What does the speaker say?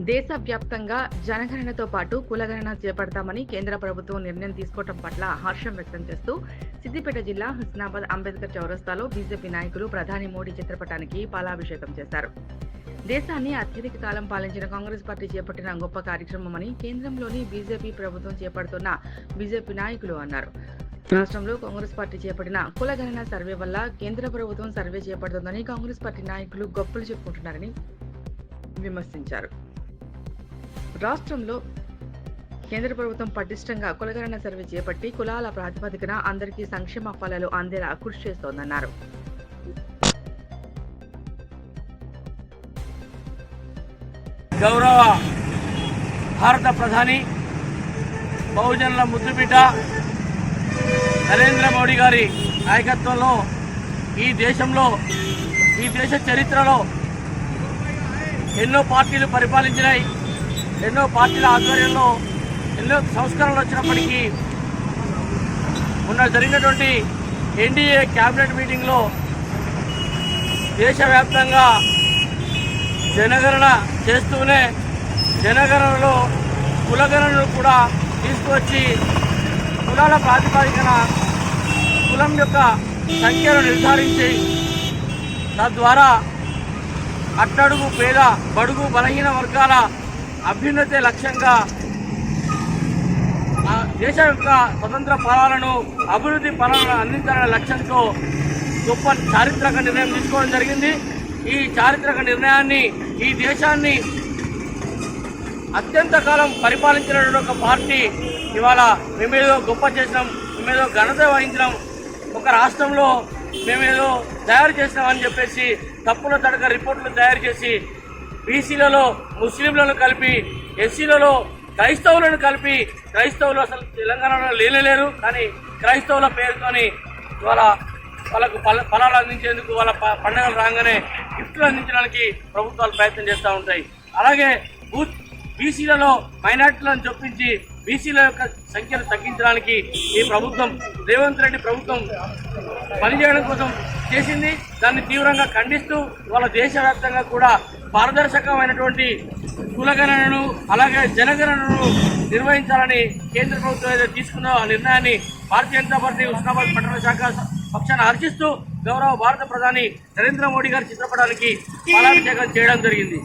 దేశవ్యాప్తంగా జనగణనతో పాటు కులగణన చేపడతామని కేంద్ర ప్రభుత్వం నిర్ణయం తీసుకోవడం పట్ల హర్షం వ్యక్తం చేస్తూ సిద్దిపేట జిల్లా హుస్నాబాద్ అంబేద్కర్ చౌరస్తాలో బీజేపీ నాయకులు ప్రధాని మోడీ చిత్రపటానికి పాలాభిషేకం చేశారు. దేశాన్ని అత్యధిక కాలం పాలించిన కాంగ్రెస్ పార్టీ చేపట్టిన గొప్ప కార్యక్రమమని కేంద్రంలోని బీజేపీ ప్రభుత్వం చేపడుతున్న బీజేపీ నాయకులు అన్నారు. రాష్ట్రంలో కాంగ్రెస్ పార్టీ చేపట్టిన కులగణన సర్వే వల్ల కేంద్ర ప్రభుత్వం సర్వే చేపడుతుందని కాంగ్రెస్ పార్టీ నాయకులు గొప్పలు చెప్పుకుంటున్నారని విమర్శించారు. రాష్ట్రంలో కేంద్ర ప్రభుత్వం పటిష్టంగా కులగణన సర్వే చేపట్టి కులాల ప్రాతిపదికన అందరికీ సంక్షేమ ఫలాలు అందేలా కృషి చేస్తోందన్నారు. గౌరవ భారత ప్రధాని బహుజనుల ముద్దుబిడ్డ నరేంద్ర మోడీ గారి నాయకత్వంలో ఈ దేశ చరిత్రలో ఎన్నో పార్టీలు పరిపాలించినాయి. ఎన్నో పార్టీల ఆధ్వర్యంలో ఎన్నో సంస్కరణలు వచ్చినప్పటికీ మొన్న జరిగినటువంటి ఎన్డీఏ క్యాబినెట్ మీటింగ్లో దేశవ్యాప్తంగా జనగణన చేస్తూనే జనగణనలో కులగణనను కూడా తీసుకువచ్చి కులాల ప్రాతిపదికన కులం యొక్క సంఖ్యను నిర్ధారించి తద్వారా అట్టడుగు పేద బడుగు బలహీన వర్గాల అభ్యున్నతే లక్ష్యంగా దేశ యొక్క స్వతంత్ర ఫలాలను అభివృద్ధి ఫలాలను అందించాలనే లక్ష్యంతో గొప్ప చారిత్రక నిర్ణయం తీసుకోవడం జరిగింది. ఈ చారిత్రక నిర్ణయాన్ని ఈ దేశాన్ని అత్యంత కాలం పరిపాలించినటువంటి ఒక పార్టీ ఇవాళ మేమేదో గొప్ప చేసినాం, మేమేదో ఘనత వహించినాం, ఒక రాష్ట్రంలో మేమేదో తయారు చేసినామని చెప్పేసి తప్పుల తడక రిపోర్టులు తయారు చేసి బీసీలలో ముస్లింలను కలిపి ఎస్సీలలో క్రైస్తవులను కలిపి క్రైస్తవులు అసలు తెలంగాణలో లేనేలేరు, కానీ క్రైస్తవుల పేరుతోని వాళ్ళకు ఫలాలు అందించేందుకు వాళ్ళ పండుగలు రాగానే గిఫ్ట్లు అందించడానికి ప్రభుత్వాలు ప్రయత్నం చేస్తూ ఉంటాయి. అలాగే బీసీలలో మైనార్టీలను చొప్పించి బీసీల యొక్క సంఖ్యను తగ్గించడానికి ఈ ప్రభుత్వం రేవంత్ రెడ్డి ప్రభుత్వం పనిచేయడం కోసం చేసింది. దాన్ని తీవ్రంగా ఖండిస్తూ వాళ్ళ దేశవ్యాప్తంగా కూడా పారదర్శకమైనటువంటి కులగణనను అలాగే జనగణనను నిర్వహించాలని కేంద్ర ప్రభుత్వం ఏదైతే తీసుకున్న ఆ నిర్ణయాన్ని భారతీయ జనతా పార్టీ హుస్నాబాద్ పట్టణ శాఖ పక్షాన హర్షిస్తూ గౌరవ భారత ప్రధాని నరేంద్ర మోడీ గారి చిత్రపటానికి పాలాభిషేకం చేయడం జరిగింది.